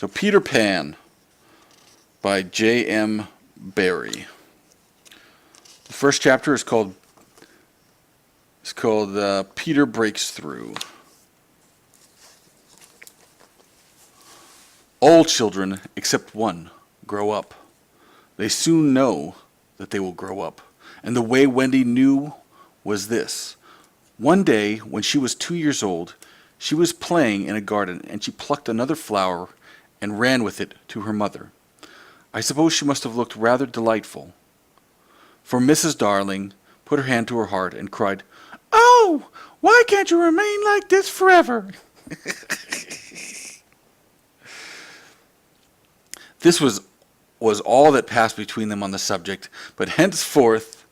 So Peter Pan by J.M. Barrie. The first chapter is called Peter Breaks Through. All children, except one, grow up. They soon know that they will grow up. And the way Wendy knew was this. One day, when she was 2 years old, she was playing in a garden, and she plucked another flower and ran with it to her mother. I suppose she must have looked rather delightful, for Mrs. Darling put her hand to her heart and cried, "Oh, why can't you remain like this forever?" This was all that passed between them on the subject, but henceforth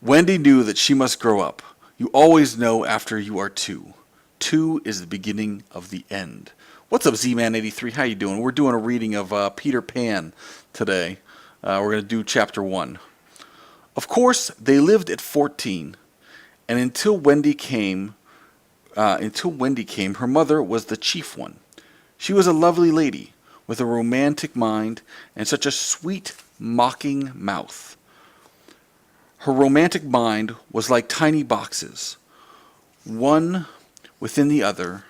Wendy knew that she must grow up. You always know after you are 2. 2 is the beginning of the end. What's up, Z-Man83? How you doing? We're doing a reading of Peter Pan today. We're going to do chapter 1. Of course, they lived at 14, and until Wendy came, her mother was the chief one. She was a lovely lady, with a romantic mind and such a sweet, mocking mouth. Her romantic mind was like tiny boxes, one within the other,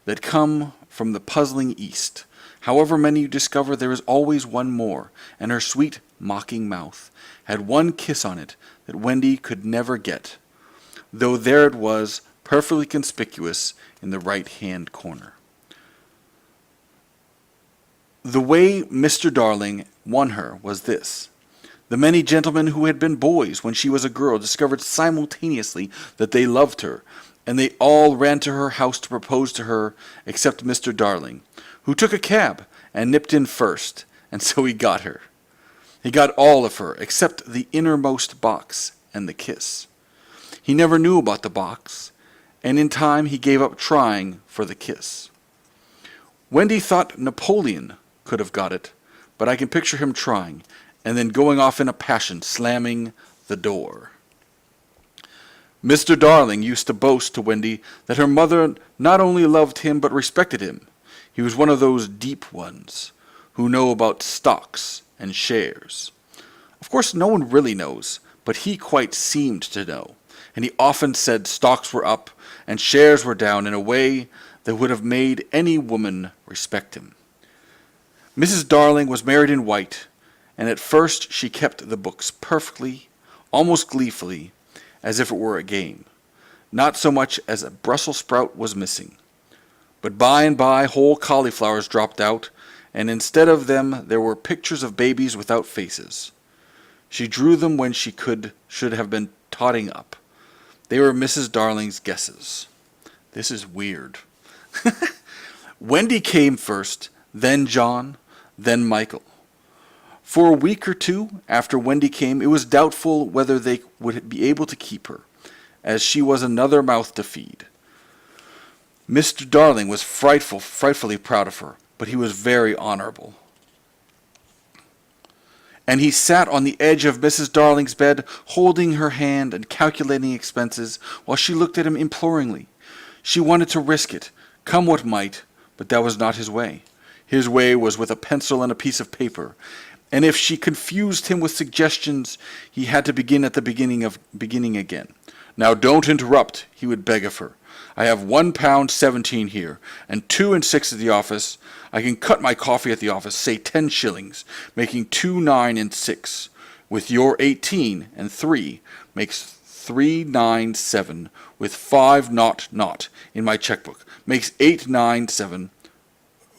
that come from the puzzling East. However many you discover, there is always one more, and her sweet, mocking mouth had one kiss on it that Wendy could never get, though there it was, perfectly conspicuous in the right-hand corner. The way Mr. Darling won her was this. The many gentlemen who had been boys when she was a girl discovered simultaneously that they loved her, and they all ran to her house to propose to her, except Mr. Darling, who took a cab and nipped in first, and so he got her. He got all of her, except the innermost box and the kiss. He never knew about the box, and in time he gave up trying for the kiss. Wendy thought Napoleon could have got it, but I can picture him trying, and then going off in a passion, slamming the door. Mr. Darling used to boast to Wendy that her mother not only loved him but respected him. He was one of those deep ones who know about stocks and shares. Of course, no one really knows, but he quite seemed to know, and he often said stocks were up and shares were down in a way that would have made any woman respect him. Mrs. Darling was married in white, and at first she kept the books perfectly, almost gleefully, as if it were a game. Not so much as a Brussels sprout was missing. But by and by whole cauliflowers dropped out, and instead of them there were pictures of babies without faces. She drew them when she should have been totting up. They were Mrs. Darling's guesses. This is weird. Wendy came first, then John, then Michael. For a week or two after Wendy came, it was doubtful whether they would be able to keep her, as she was another mouth to feed. Mr. Darling was frightfully proud of her, but he was very honorable. And he sat on the edge of Mrs. Darling's bed, holding her hand and calculating expenses, while she looked at him imploringly. She wanted to risk it, come what might, but that was not his way. His way was with a pencil and a piece of paper, and if she confused him with suggestions, he had to begin at the beginning again. "Now don't interrupt," he would beg of her. "I have £1.17 here, and 2 6 at the office. I can cut my coffee at the office, say 10 shillings, making 2 9 6. With your 18 and 3 makes 397. With 5 naught in my checkbook makes 897.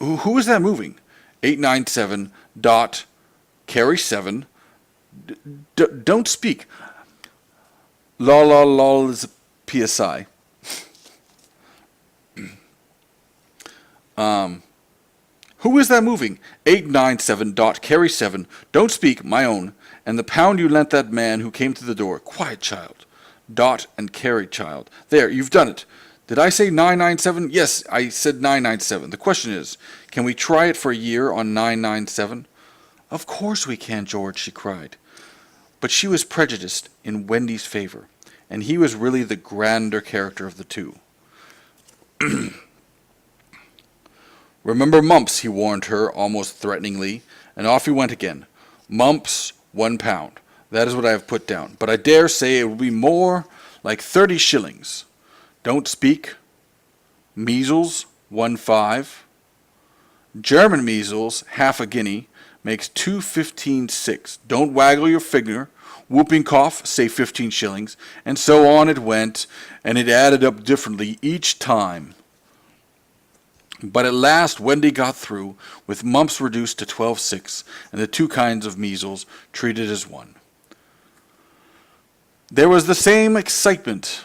Who is that moving? 897 dot carry 7. Don't speak. Lol is PSI. Who is that moving? 897 dot carry 7. Don't speak, my own. And the pound you lent that man who came to the door. Quiet, child. Dot and carry, child. There, you've done it. Did I say 997? Yes, I said 997. The question is, can we try it for a year on 997? Of course we can, George, she cried. But she was prejudiced in Wendy's favor, and he was really the grander character of the two. Remember Mumps, he warned her almost threateningly, and off he went again. Mumps, 1 pound. That is what I have put down. But I dare say it will be more like 30 shillings. Don't speak. Measles, 1.5. German measles, half a guinea, makes 2.15.6. Don't waggle your finger. Whooping cough, say 15 shillings. And so on it went, and it added up differently each time. But at last Wendy got through, with mumps reduced to 12.6, and the 2 kinds of measles treated as 1. There was the same excitement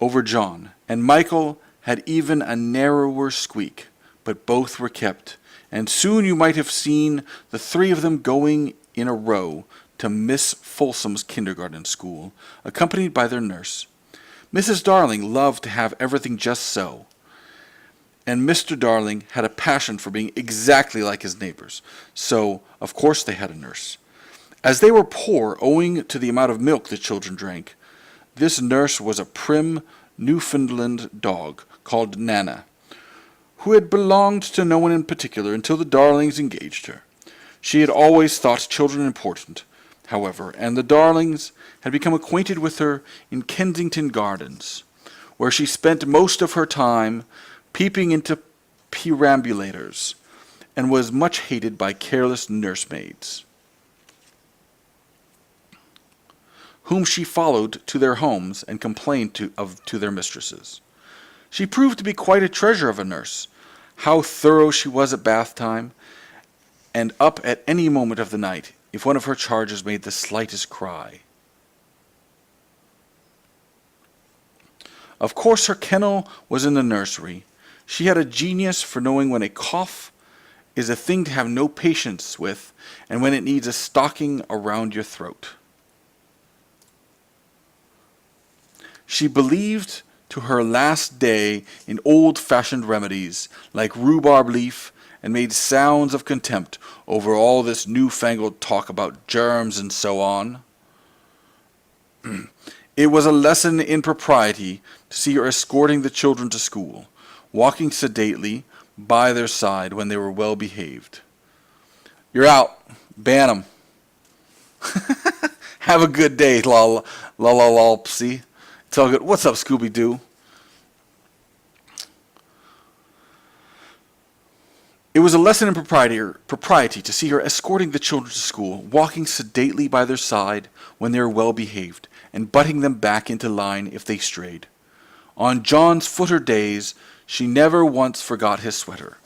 over John, and Michael had even a narrower squeak, but both were kept, and soon you might have seen the 3 of them going in a row to Miss Folsom's kindergarten school, accompanied by their nurse. Mrs. Darling loved to have everything just so, and Mr. Darling had a passion for being exactly like his neighbors, so of course they had a nurse. As they were poor, owing to the amount of milk the children drank, this nurse was a prim Newfoundland dog called Nana, who had belonged to no one in particular until the Darlings engaged her. She had always thought children important, however, and the Darlings had become acquainted with her in Kensington Gardens, where she spent most of her time peeping into perambulators, and was much hated by careless nursemaids, whom she followed to their homes and complained to their mistresses. She proved to be quite a treasure of a nurse. How thorough she was at bath time, and up at any moment of the night if one of her charges made the slightest cry. Of course her kennel was in the nursery. She had a genius for knowing when a cough is a thing to have no patience with, and when it needs a stocking around your throat. She believed to her last day in old-fashioned remedies like rhubarb leaf, and made sounds of contempt over all this newfangled talk about germs and so on. It was a lesson in propriety to see her escorting the children to school, walking sedately by their side when they were well behaved. You're out. Ban 'em. Have a good day, lolpsy. It's all good. What's up, Scooby-Doo? It was a lesson in propriety to see her escorting the children to school, walking sedately by their side when they were well behaved, and butting them back into line if they strayed. On John's footer days, she never once forgot his sweater,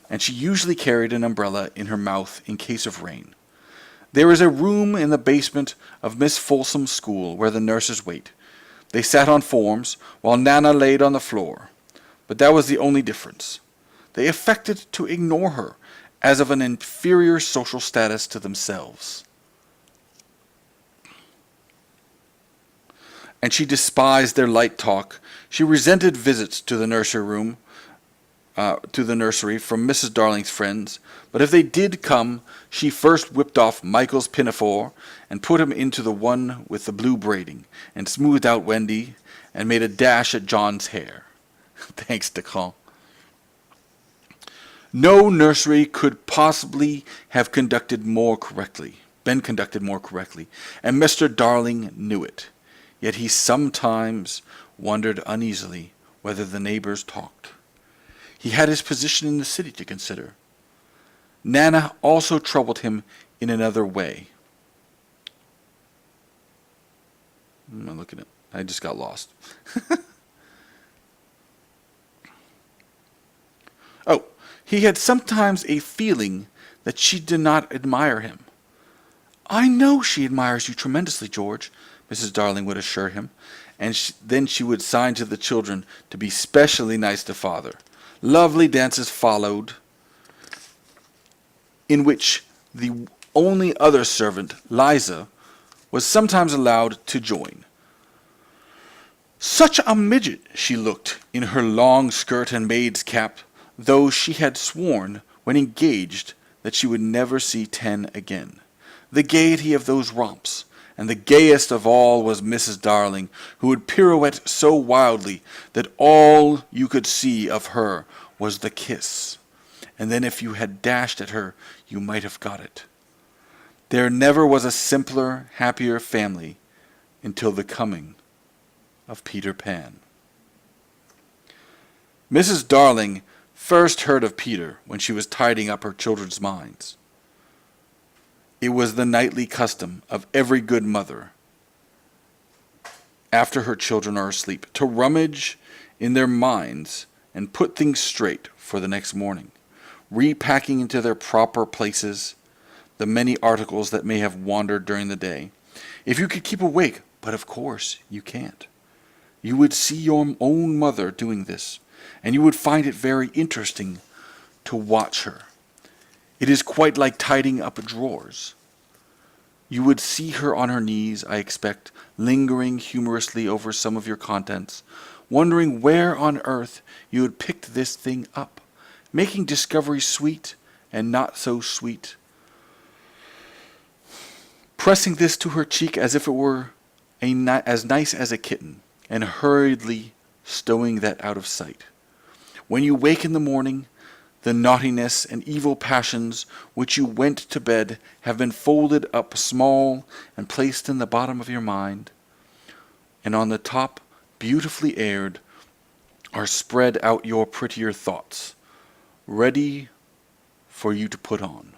and she usually carried an umbrella in her mouth in case of rain. There is a room in the basement of Miss Folsom's school where the nurses wait. They sat on forms, while Nana laid on the floor. But that was the only difference. They affected to ignore her, as of an inferior social status to themselves. And she despised their light talk. She resented visits to the nursery from Mrs. Darling's friends, but if they did come, she first whipped off Michael's pinafore and put him into the one with the blue braiding, and smoothed out Wendy, and made a dash at John's hair. Thanks, Declan. No nursery could possibly have been conducted more correctly, and Mr. Darling knew it. Yet he sometimes wondered uneasily whether the neighbors talked. He had his position in the city to consider. Nana also troubled him in another way. I'm looking at. I just got lost. Oh, he had sometimes a feeling that she did not admire him. "I know she admires you tremendously, George," Mrs. Darling would assure him, and then she would sign to the children to be specially nice to father. Lovely dances followed, in which the only other servant, Liza, was sometimes allowed to join. Such a midget she looked in her long skirt and maid's cap, though she had sworn, when engaged, that she would never see 10 again. The gaiety of those romps, and the gayest of all was Mrs. Darling, who would pirouette so wildly that all you could see of her was the kiss. And then if you had dashed at her, you might have got it. There never was a simpler, happier family until the coming of Peter Pan. Mrs. Darling first heard of Peter when she was tidying up her children's minds. It was the nightly custom of every good mother, after her children are asleep, to rummage in their minds and put things straight for the next morning, repacking into their proper places the many articles that may have wandered during the day. If you could keep awake, but of course you can't, you would see your own mother doing this, and you would find it very interesting to watch her. It is quite like tidying up drawers. You would see her on her knees, I expect, lingering humorously over some of your contents, wondering where on earth you had picked this thing up, making discovery sweet and not so sweet, pressing this to her cheek as if it were as nice as a kitten, and hurriedly stowing that out of sight. When you wake in the morning, the naughtiness and evil passions which you went to bed have been folded up small and placed in the bottom of your mind, and on the top, beautifully aired, are spread out your prettier thoughts, ready for you to put on.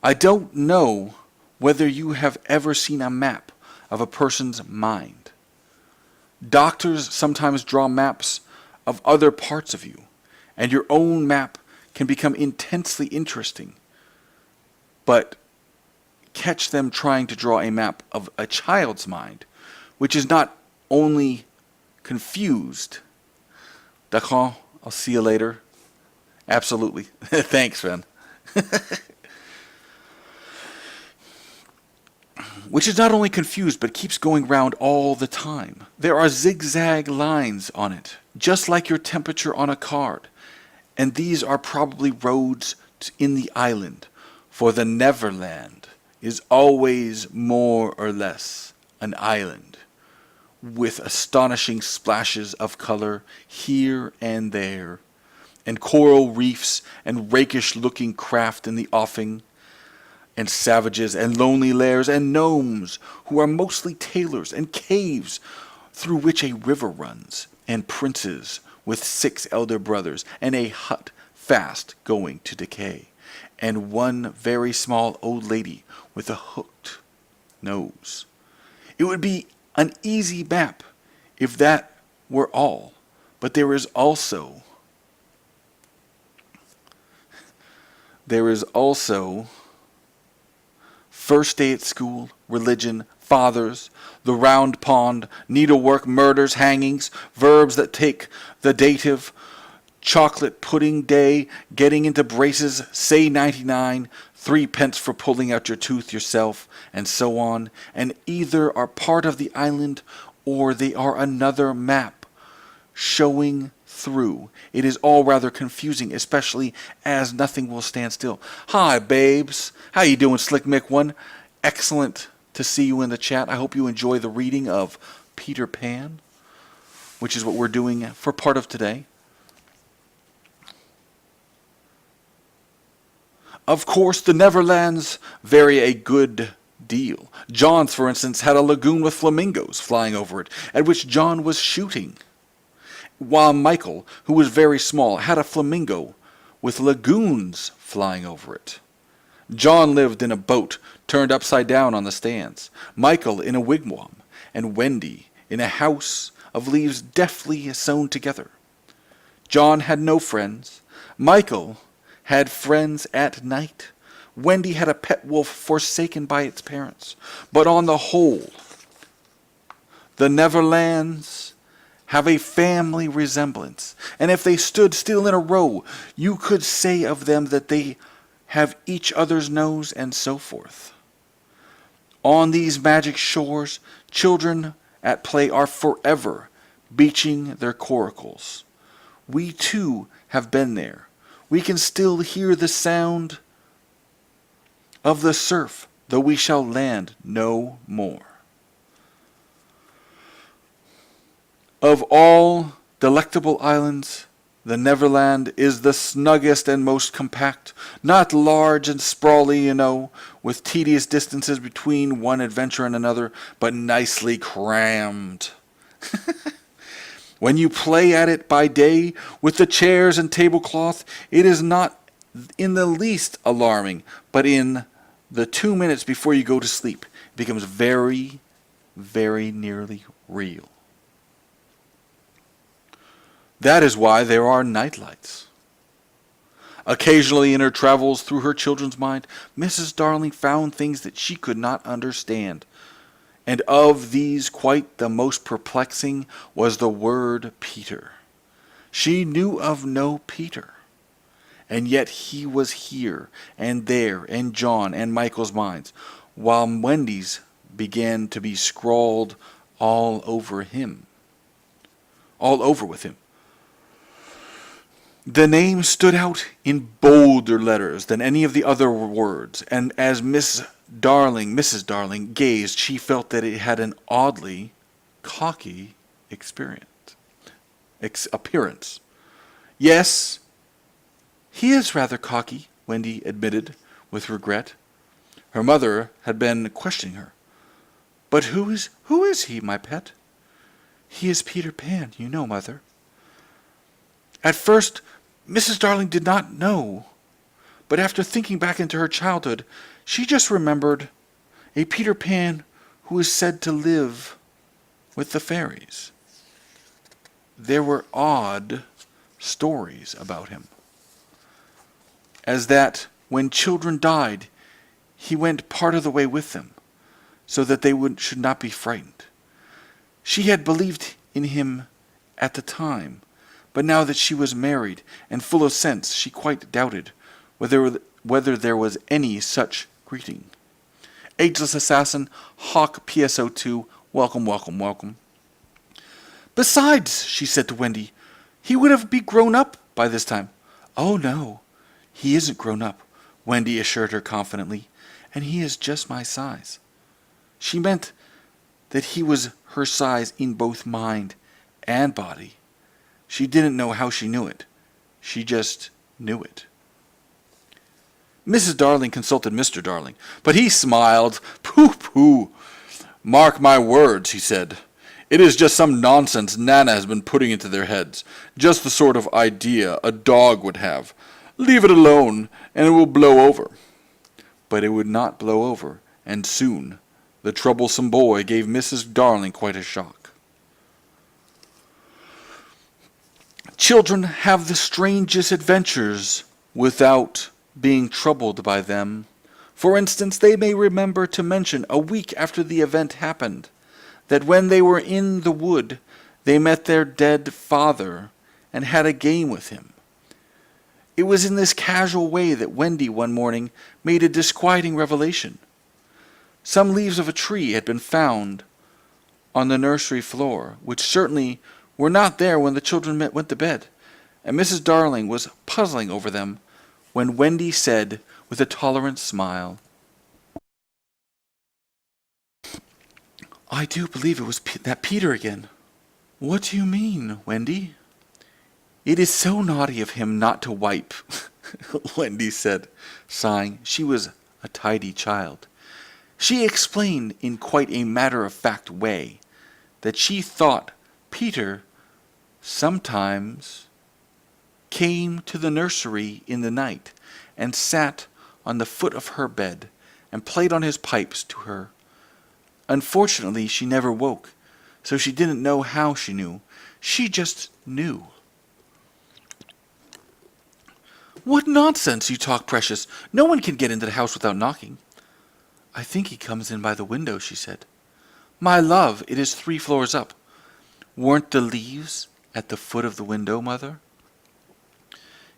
I don't know whether you have ever seen a map of a person's mind. Doctors sometimes draw maps of other parts of you, and your own map can become intensely interesting. But catch them trying to draw a map of a child's mind, which is not only confused. D'accord, I'll see you later. Absolutely. Thanks, man. Which is not only confused, but keeps going round all the time. There are zigzag lines on it, just like your temperature on a card. And these are probably roads in the island, for the Neverland is always more or less an island, with astonishing splashes of color here and there, and coral reefs and rakish-looking craft in the offing, and savages and lonely lairs and gnomes who are mostly tailors, and caves through which a river runs, and princes with 6 elder brothers, and a hut fast going to decay, and one very small old lady with a hooked nose. It would be an easy map if that were all, but there is also first day at school, religion, fathers, the round pond, needlework, murders, hangings, verbs that take the dative, chocolate pudding day, getting into braces, say 99, 3 pence for pulling out your tooth yourself, and so on, and either are part of the island or they are another map showing through. It is all rather confusing, especially as nothing will stand still. Hi, babes. How you doing, Slick Mick 1? Excellent to see you in the chat. I hope you enjoy the reading of Peter Pan, which is what we're doing for part of today. Of course, the Neverlands vary a good deal. John's, for instance, had a lagoon with flamingos flying over it, at which John was shooting, while Michael, who was very small, had a flamingo with lagoons flying over it. John lived in a boat turned upside down on the stands, Michael in a wigwam, and Wendy in a house of leaves deftly sewn together. John had no friends. Michael had friends at night. Wendy had a pet wolf forsaken by its parents. But on the whole, the Neverlands have a family resemblance, and if they stood still in a row, you could say of them that they have each other's nose, and so forth. On these magic shores, children at play are forever beaching their coracles. We too have been there. We can still hear the sound of the surf, though we shall land no more. Of all Delectable Islands, the Neverland is the snuggest and most compact, not large and sprawly, with tedious distances between one adventure and another, but nicely crammed. When you play at it by day with the chairs and tablecloth, it is not in the least alarming, but in the 2 minutes before you go to sleep, it becomes very, very nearly real. That is why there are night lights. Occasionally in her travels through her children's mind, Mrs. Darling found things that she could not understand. And of these quite the most perplexing was the word Peter. She knew of no Peter. And yet he was here and there in John and Michael's minds, while Wendy's began to be scrawled all over with him. The name stood out in bolder letters than any of the other words, and as Mrs. Darling gazed, she felt that it had an oddly cocky appearance. Yes, he is rather cocky, Wendy admitted with regret. Her mother had been questioning her. But who is he, my pet? He is Peter Pan, you know, Mother. At first, Mrs. Darling did not know, but after thinking back into her childhood, she just remembered a Peter Pan who is said to live with the fairies. There were odd stories about him, as that when children died, he went part of the way with them, so that they should not be frightened. She had believed in him at the time, but now that she was married and full of sense, she quite doubted whether there was any such greeting. Ageless Assassin, Hawk PSO2, welcome, welcome, welcome. Besides, she said to Wendy, he would be grown up by this time. Oh no, he isn't grown up, Wendy assured her confidently, and he is just my size. She meant that he was her size in both mind and body. She didn't know how she knew it. She just knew it. Mrs. Darling consulted Mr. Darling, but he smiled. Pooh. Mark my words, he said. It is just some nonsense Nana has been putting into their heads. Just the sort of idea a dog would have. Leave it alone, and it will blow over. But it would not blow over, and soon the troublesome boy gave Mrs. Darling quite a shock. Children have the strangest adventures without being troubled by them. For instance, they may remember to mention a week after the event happened that when they were in the wood, they met their dead father and had a game with him. It was in this casual way that Wendy one morning made a disquieting revelation. Some leaves of a tree had been found on the nursery floor, which certainly were not there when the children went to bed, and Mrs. Darling was puzzling over them when Wendy said with a tolerant smile, I do believe it was that Peter again. What do you mean, Wendy? It is so naughty of him not to wipe, Wendy said, sighing. She was a tidy child. She explained in quite a matter-of-fact way that she thought Peter sometimes came to the nursery in the night and sat on the foot of her bed and played on his pipes to her. Unfortunately, she never woke, so she didn't know how she knew. She just knew. What nonsense you talk, Precious. No one can get into the house without knocking. I think he comes in by the window, she said. My love, it is 3 floors up. Weren't the leaves at the foot of the window, Mother?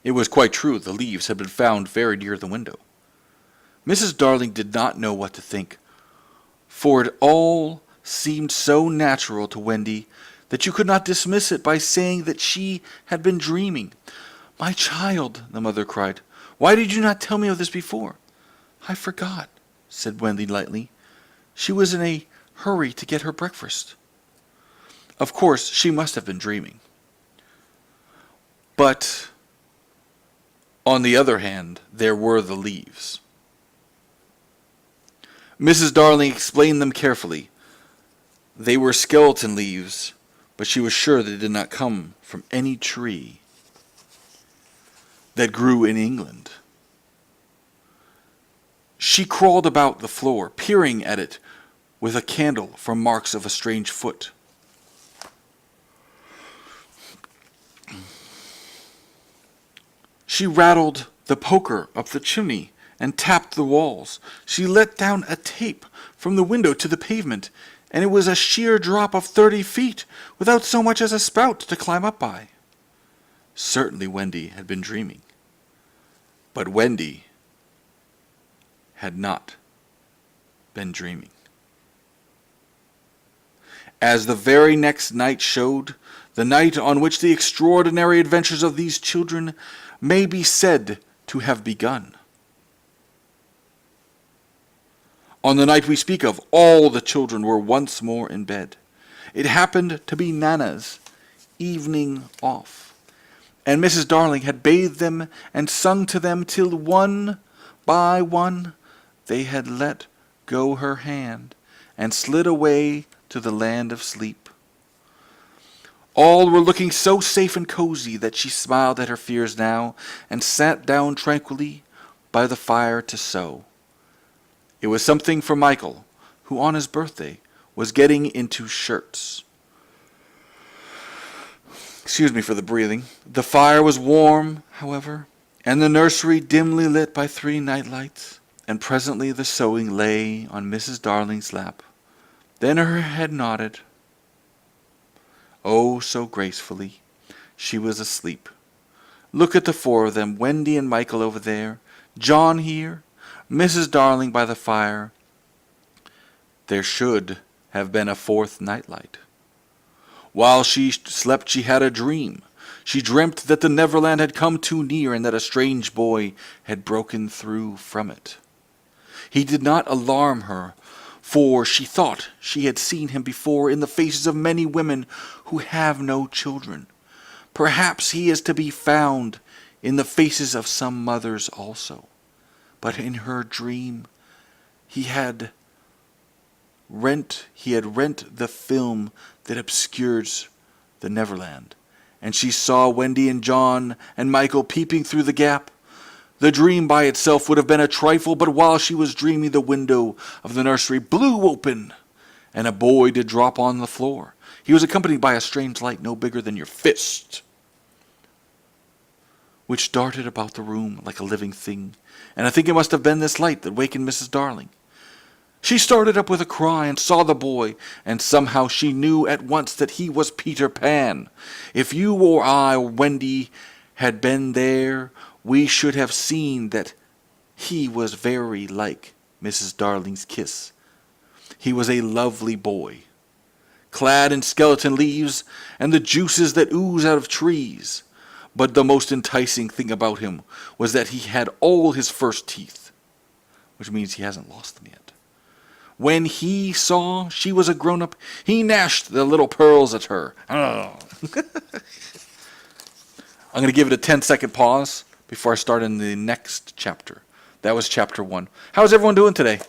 It was quite true. The leaves had been found very near the window. Mrs. Darling did not know what to think, for it all seemed so natural to Wendy that you could not dismiss it by saying that she had been dreaming. My child, the mother cried, why did you not tell me of this before? I forgot, said Wendy lightly. She was in a hurry to get her breakfast. Of course, she must have been dreaming. But on the other hand, there were the leaves. Mrs. Darling explained them carefully. They were skeleton leaves, but she was sure they did not come from any tree that grew in England. She crawled about the floor, peering at it with a candle for marks of a strange foot. She rattled the poker up the chimney and tapped the walls. She let down a tape from the window to the pavement, and it was a sheer drop of 30 feet without so much as a spout to climb up by. Certainly Wendy had been dreaming. But Wendy had not been dreaming. As the very next night showed, the night on which the extraordinary adventures of these children may be said to have begun. On the night we speak of, all the children were once more in bed. It happened to be Nana's evening off, and Mrs. Darling had bathed them and sung to them till one by one they had let go her hand and slid away to the land of sleep. All were looking so safe and cozy that she smiled at her fears now and sat down tranquilly by the fire to sew. It was something for Michael, who on his birthday was getting into shirts. Excuse me for the breathing. The fire was warm, however, and the nursery dimly lit by 3 night lights, and presently the sewing lay on Mrs. Darling's lap. Then her head nodded. Oh, so gracefully. She was asleep. Look at the 4 of them, Wendy and Michael over there, John here, Mrs. Darling by the fire. There should have been a 4th nightlight. While she slept, she had a dream. She dreamt that the Neverland had come too near and that a strange boy had broken through from it. He did not alarm her, for she thought she had seen him before in the faces of many women who have no children. Perhaps he is to be found in the faces of some mothers also. But in her dream, he had rent the film that obscures the Neverland, and she saw Wendy and John and Michael peeping through the gap. The dream by itself would have been a trifle, but while she was dreaming, the window of the nursery blew open, and a boy did drop on the floor. He was accompanied by a strange light no bigger than your fist, which darted about the room like a living thing, and I think it must have been this light that wakened Mrs. Darling. She started up with a cry and saw the boy, and somehow she knew at once that he was Peter Pan. If you or I or Wendy had been there, we should have seen that he was very like Mrs. Darling's kiss. He was a lovely boy, clad in skeleton leaves and the juices that ooze out of trees. But the most enticing thing about him was that he had all his first teeth, which means he hasn't lost them yet. When he saw she was a grown-up, he gnashed the little pearls at her. Oh. I'm going to give it a 10-second pause before I start in the next chapter. That was chapter 1. How's everyone doing today?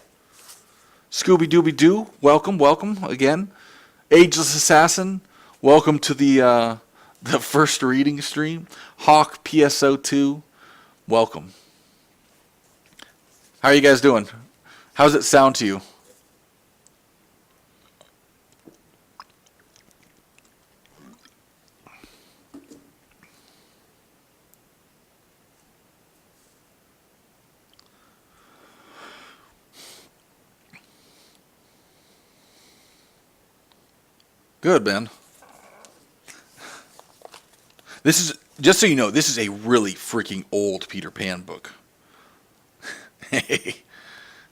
Scooby-Dooby-Doo, welcome again. Ageless Assassin, welcome to the first reading stream. Hawk PSO2, welcome. How are you guys doing? How's it sound to you? Good, man. This is, just so you know, this is a really freaking old Peter Pan book. Hey,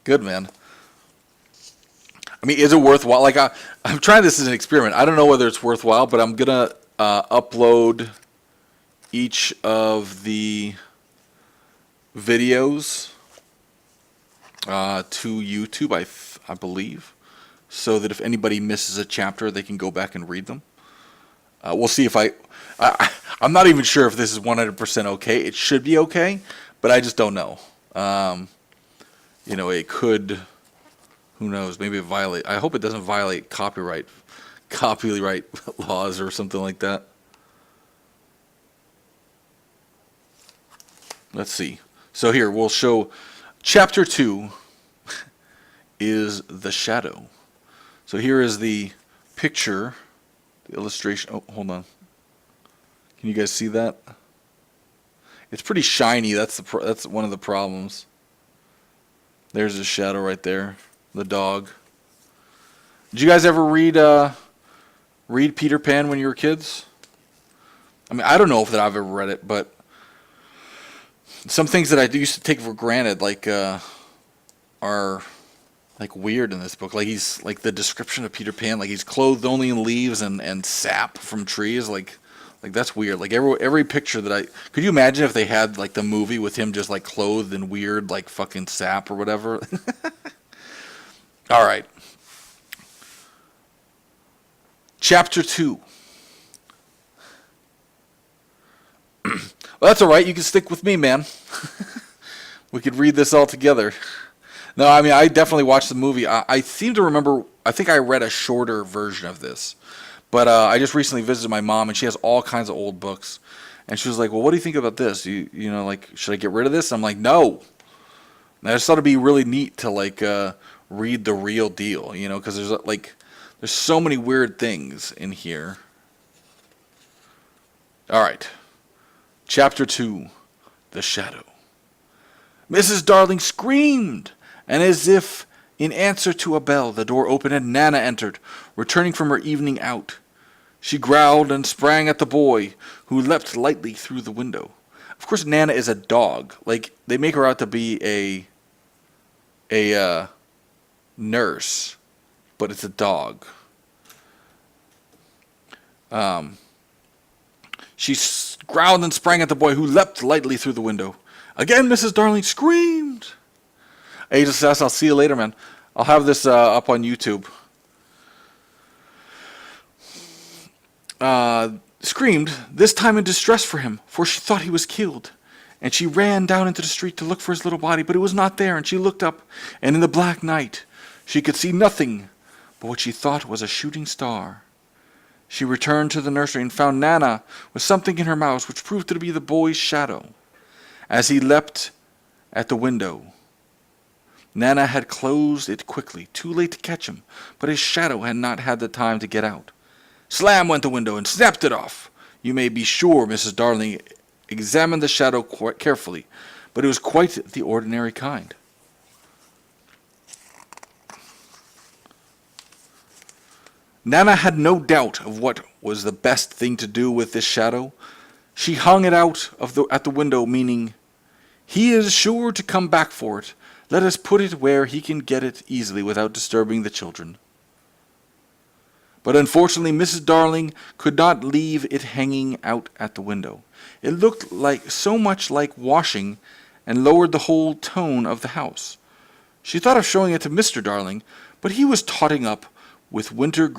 good, man. I mean, is it worthwhile? Like, I'm trying this as an experiment. I don't know whether it's worthwhile, but I'm going to upload each of the videos to YouTube, I believe, so that if anybody misses a chapter, they can go back and read them. We'll see if I'm not even sure if this is 100% okay. It should be okay, but I just don't know. It could. Who knows? Maybe it violate. I hope it doesn't violate copyright laws or something like that. Let's see. So here we'll show chapter 2 is the shadow. So here is the picture, the illustration. Oh, hold on. Can you guys see that? It's pretty shiny. That's one of the problems. There's the shadow right there. The dog. Did you guys ever read Peter Pan when you were kids? I mean, I don't know if I've ever read it, but some things that I used to take for granted, are like weird in this book. Like he's like the description of Peter Pan, like he's clothed only in leaves and sap from trees. Like that's weird. Like every picture that could you imagine if they had like the movie with him just like clothed in weird like fucking sap or whatever? All right. Chapter 2. Well, that's all right. You can stick with me, man. We could read this all together. No, I mean, I definitely watched the movie. I seem to remember, I think I read a shorter version of this. But I just recently visited my mom, and she has all kinds of old books. And she was like, well, what do you think about this? You know, like, should I get rid of this? I'm like, no. And I just thought it'd be really neat to, like, read the real deal, you know, because there's so many weird things in here. All right. Chapter 2, The Shadow. Mrs. Darling screamed, and as if in answer to a bell, the door opened and Nana entered, returning from her evening out. She growled and sprang at the boy, who leapt lightly through the window. Of course, Nana is a dog. Like, they make her out to be a nurse, but it's a dog. She growled and sprang at the boy, who leapt lightly through the window. Again, Mrs. Darling screamed. Hey, just I'll see you later, man. I'll have this up on YouTube. Screamed, this time in distress for him, for she thought he was killed. And she ran down into the street to look for his little body, but it was not there, and she looked up, and in the black night she could see nothing but what she thought was a shooting star. She returned to the nursery and found Nana with something in her mouth which proved to be the boy's shadow. As he leapt at the window, Nana had closed it quickly, too late to catch him, but his shadow had not had the time to get out. Slam went the window and snapped it off. You may be sure Mrs. Darling examined the shadow quite carefully, but it was quite the ordinary kind. Nana had no doubt of what was the best thing to do with this shadow. She hung it out at the window, meaning, he is sure to come back for it. Let us put it where he can get it easily without disturbing the children. But unfortunately, Mrs. Darling could not leave it hanging out at the window. It looked so much like washing and lowered the whole tone of the house. She thought of showing it to Mr. Darling, but he was totting up winter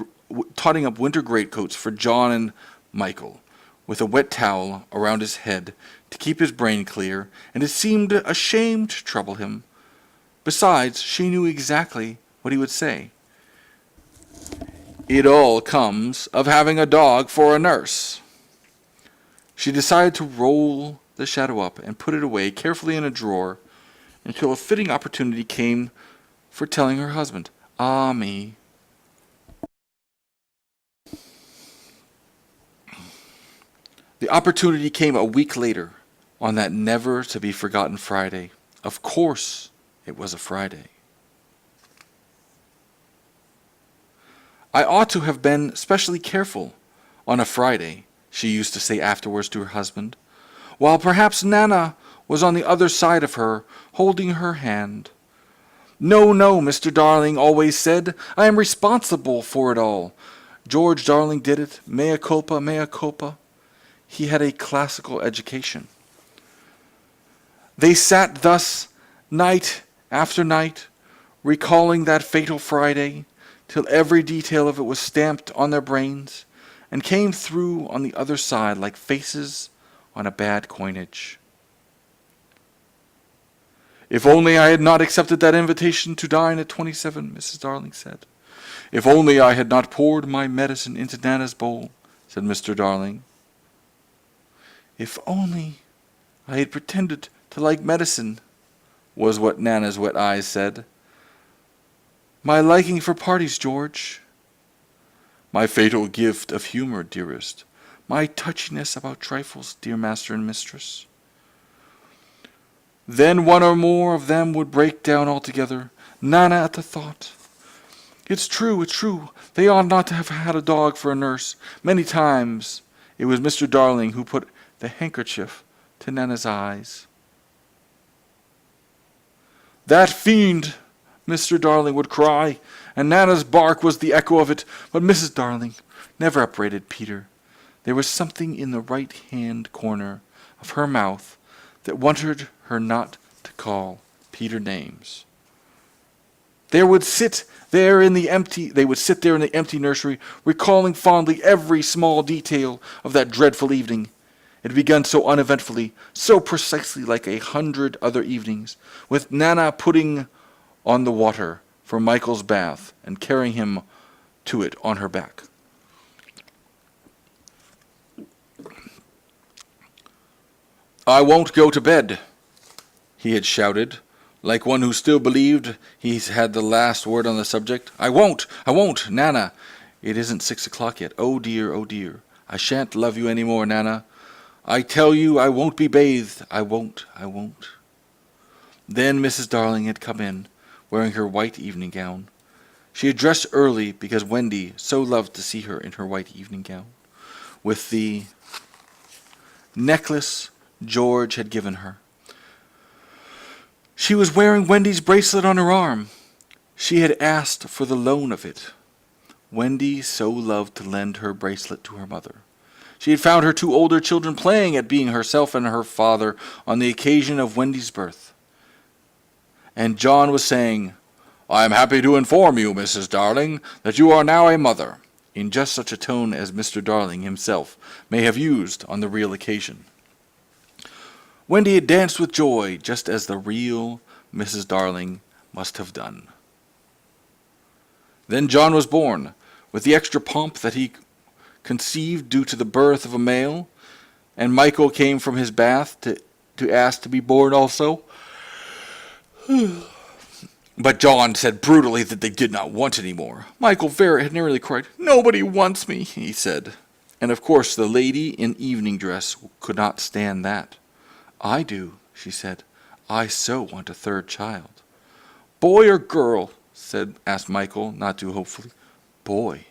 greatcoats for John and Michael, with a wet towel around his head to keep his brain clear, and it seemed a shame to trouble him. Besides, she knew exactly what he would say. It all comes of having a dog for a nurse. She decided to roll the shadow up and put it away carefully in a drawer until a fitting opportunity came for telling her husband, "Ah, me." The opportunity came a week later, on that never-to-be-forgotten Friday. Of course, it was a Friday. I ought to have been specially careful on a Friday, she used to say afterwards to her husband, while perhaps Nana was on the other side of her, holding her hand. No, no, Mr. Darling always said, I am responsible for it all. George Darling did it, mea culpa, mea culpa. He had a classical education. They sat thus night after night, recalling that fatal Friday, till every detail of it was stamped on their brains, and came through on the other side like faces on a bad coinage. "If only I had not accepted that invitation to dine at 27, Mrs. Darling said. "If only I had not poured my medicine into Nana's bowl," said Mr. Darling. "If only I had pretended to like medicine," was what Nana's wet eyes said. "My liking for parties, George. My fatal gift of humor, dearest. My touchiness about trifles, dear master and mistress." Then one or more of them would break down altogether. Nana at the thought. It's true. They ought not to have had a dog for a nurse. Many times it was Mr. Darling who put the handkerchief to Nana's eyes. "That fiend!" Mr. Darling would cry, and Nana's bark was the echo of it. But Mrs. Darling never upbraided Peter. There was something in the right-hand corner of her mouth that wanted her not to call Peter names. They would sit there in the empty nursery, recalling fondly every small detail of that dreadful evening. It had begun so uneventfully, so precisely like 100 other evenings, with Nana putting on the water for Michael's bath and carrying him to it on her back. "I won't go to bed," he had shouted, like one who still believed he had the last word on the subject. I won't, Nana. It isn't 6 o'clock yet. Oh dear. I shan't love you any more, Nana. I tell you I won't be bathed. I won't. Then Mrs. Darling had come in, wearing her white evening gown. She had dressed early because Wendy so loved to see her in her white evening gown, with the necklace George had given her. She was wearing Wendy's bracelet on her arm. She had asked for the loan of it. Wendy so loved to lend her bracelet to her mother. She had found her two older children playing at being herself and her father on the occasion of Wendy's birth. And John was saying, "I am happy to inform you, Mrs. Darling, that you are now a mother," in just such a tone as Mr. Darling himself may have used on the real occasion. Wendy had danced with joy, just as the real Mrs. Darling must have done. Then John was born, with the extra pomp that he conceived due to the birth of a male, and Michael came from his bath to ask to be born also. But John said brutally that they did not want any more. Michael had nearly cried. "Nobody wants me," he said. And of course the lady in evening dress could not stand that. "I do," she said. "I so want a third child." "Boy or girl?" asked Michael, not too hopefully. "Boy."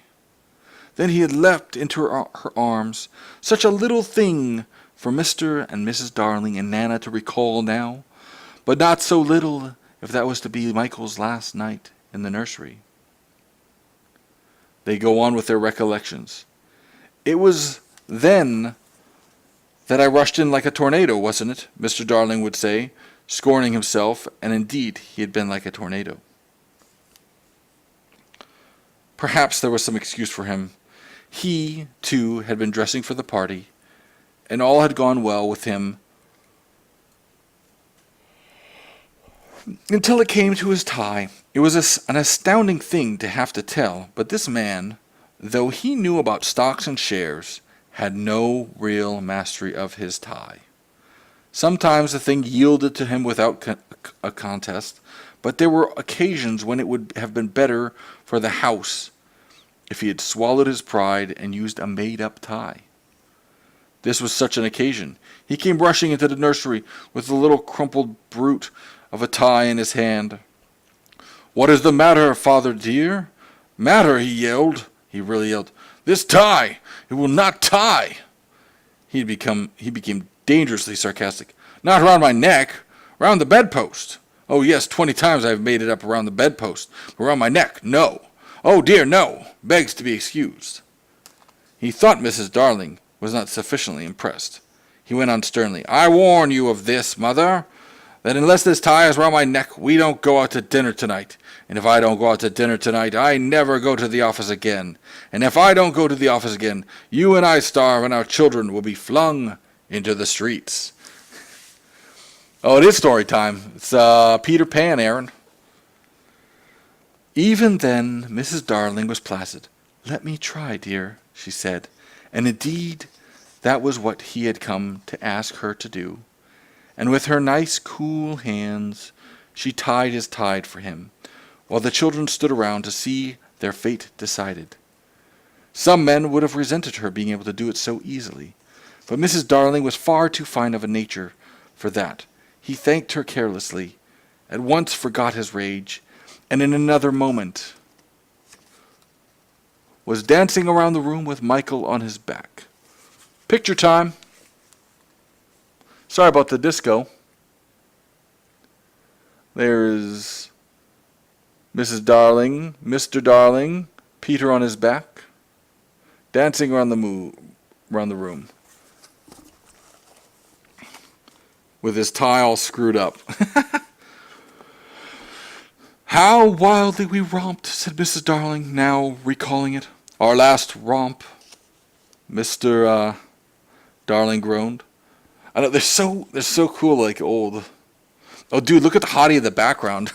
Then he had leapt into her arms, such a little thing for Mr. and Mrs. Darling and Nana to recall now, but not so little if that was to be Michael's last night in the nursery. They go on with their recollections. "It was then that I rushed in like a tornado, wasn't it?" Mr. Darling would say, scorning himself, and indeed he had been like a tornado. Perhaps there was some excuse for him. He, too, had been dressing for the party, and all had gone well with him until it came to his tie. It was an astounding thing to have to tell, but this man, though he knew about stocks and shares, had no real mastery of his tie. Sometimes the thing yielded to him without a contest, but there were occasions when it would have been better for the house if he had swallowed his pride and used a made-up tie. This was such an occasion. He came rushing into the nursery with the little crumpled brute of a tie in his hand. "What is the matter, father dear?" "Matter," he yelled. He really yelled. "This tie! It will not tie!" He became dangerously sarcastic. "Not around my neck. Around the bedpost. Oh, yes, 20 times I have made it up around the bedpost. But around my neck, no. Oh, dear, no. Begs to be excused." He thought Mrs. Darling was not sufficiently impressed. He went on sternly. "I warn you of this, mother. that unless this tie is around my neck, we don't go out to dinner tonight. And if I don't go out to dinner tonight, I never go to the office again. And if I don't go to the office again, you and I starve and our children will be flung into the streets. Oh, it is story time. It's Peter Pan, Aaron. Even then, Mrs. Darling was placid. "Let me try, dear," she said. And indeed, that was what he had come to ask her to do. And with her nice, cool hands, she tied his tie for him, while the children stood around to see their fate decided. Some men would have resented her being able to do it so easily, but Mrs. Darling was far too fine of a nature for that. He thanked her carelessly, at once forgot his rage, and in another moment was dancing around the room with Michael on his back. Picture time. Sorry about the disco. There's Mrs. Darling, Mr. Darling, Peter on his back, dancing around the room, with his tie all screwed up. "How wildly we romped," said Mrs. Darling, now recalling it. "Our last romp," Mr. Darling groaned. I know they're so cool, like old. Oh, dude, look at the hottie in the background.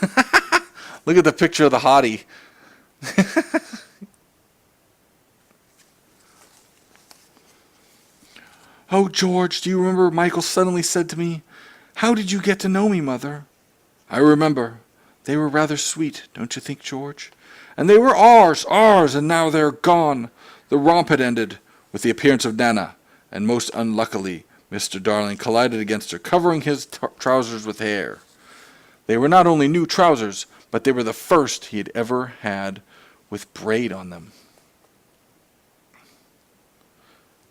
Look at the picture of the hottie. "Oh, George, do you remember Michael suddenly said to me, 'How did you get to know me, Mother?' I remember. They were rather sweet, don't you think, George? And they were ours, and now they're gone." The romp had ended with the appearance of Nana, and most unluckily, Mr. Darling collided against her, covering his trousers with hair. They were not only new trousers, but they were the first he had ever had with braid on them.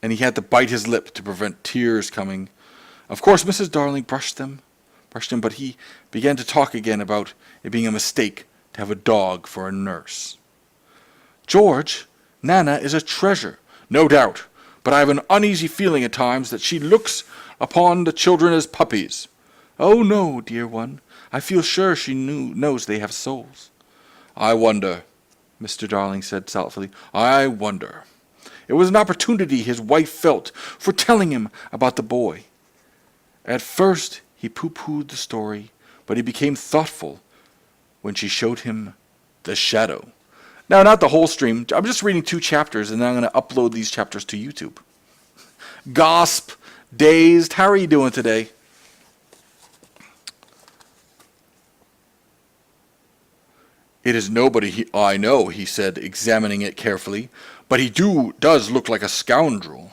And he had to bite his lip to prevent tears coming. Of course, Mrs. Darling brushed him, but he began to talk again about it being a mistake to have a dog for a nurse. "George, Nana is a treasure." "No doubt, but I have an uneasy feeling at times that she looks upon the children as puppies." "Oh, no, dear one. I feel sure she knows they have souls." "I wonder," Mr. Darling said thoughtfully. "I wonder." It was an opportunity his wife felt for telling him about the boy. At first he pooh-poohed the story, but he became thoughtful when she showed him the shadow. Now, not the whole stream. I'm just reading 2 chapters, and then I'm going to upload these chapters to YouTube. Gosp, dazed. How are you doing today? "It is nobody I know," he said, examining it carefully. "But he does look like a scoundrel."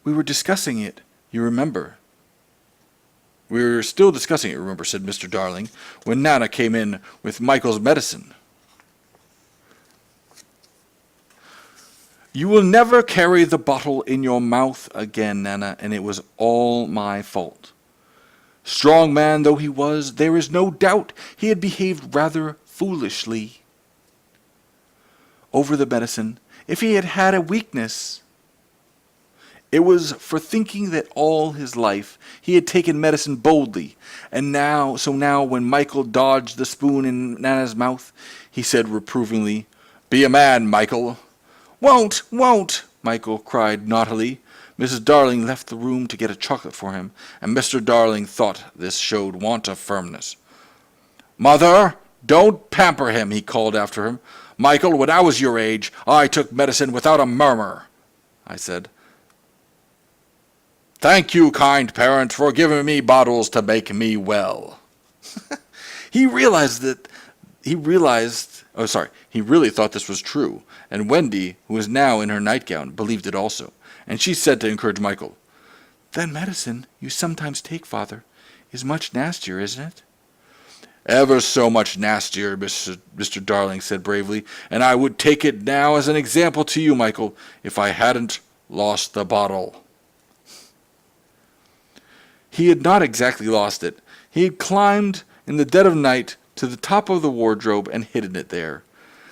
"We were discussing it, you remember." "We're still discussing it, remember," said Mr. Darling, when Nana came in with Michael's medicine. "You will never carry the bottle in your mouth again, Nana, and it was all my fault." Strong man though he was, there is no doubt he had behaved rather foolishly over the medicine. If he had had a weakness, it was for thinking that all his life he had taken medicine boldly, and now when Michael dodged the spoon in Nana's mouth, he said reprovingly, "Be a man, Michael." Won't, Michael cried naughtily. Mrs. Darling left the room to get a chocolate for him, and Mr. Darling thought this showed want of firmness. "Mother, don't pamper him," he called after him. "Michael, when I was your age, I took medicine without a murmur," I said. "Thank you, kind parent, for giving me bottles to make me well." He really thought this was true, and Wendy, who was now in her nightgown, believed it also, and she said to encourage Michael, "That medicine you sometimes take, Father, is much nastier, isn't it?" "Ever so much nastier," Mr. Darling said bravely, "and I would take it now as an example to you, Michael, if I hadn't lost the bottle." He had not exactly lost it. He had climbed in the dead of night to the top of the wardrobe and hidden it there.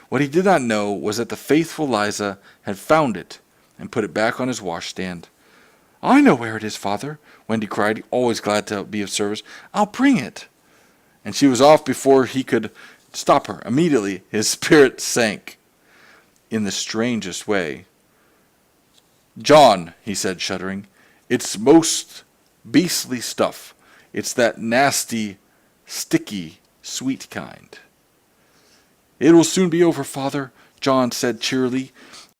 What he did not know was that the faithful Liza had found it and put it back on his washstand. "I know where it is, Father," Wendy cried, always glad to be of service. "I'll bring it." and she was off before he could stop her. Immediately, his spirit sank in the strangest way. "John," he said, shuddering, "it's most beastly stuff. It's that nasty, sticky, sweet kind." "It will soon be over, Father," John said cheerily.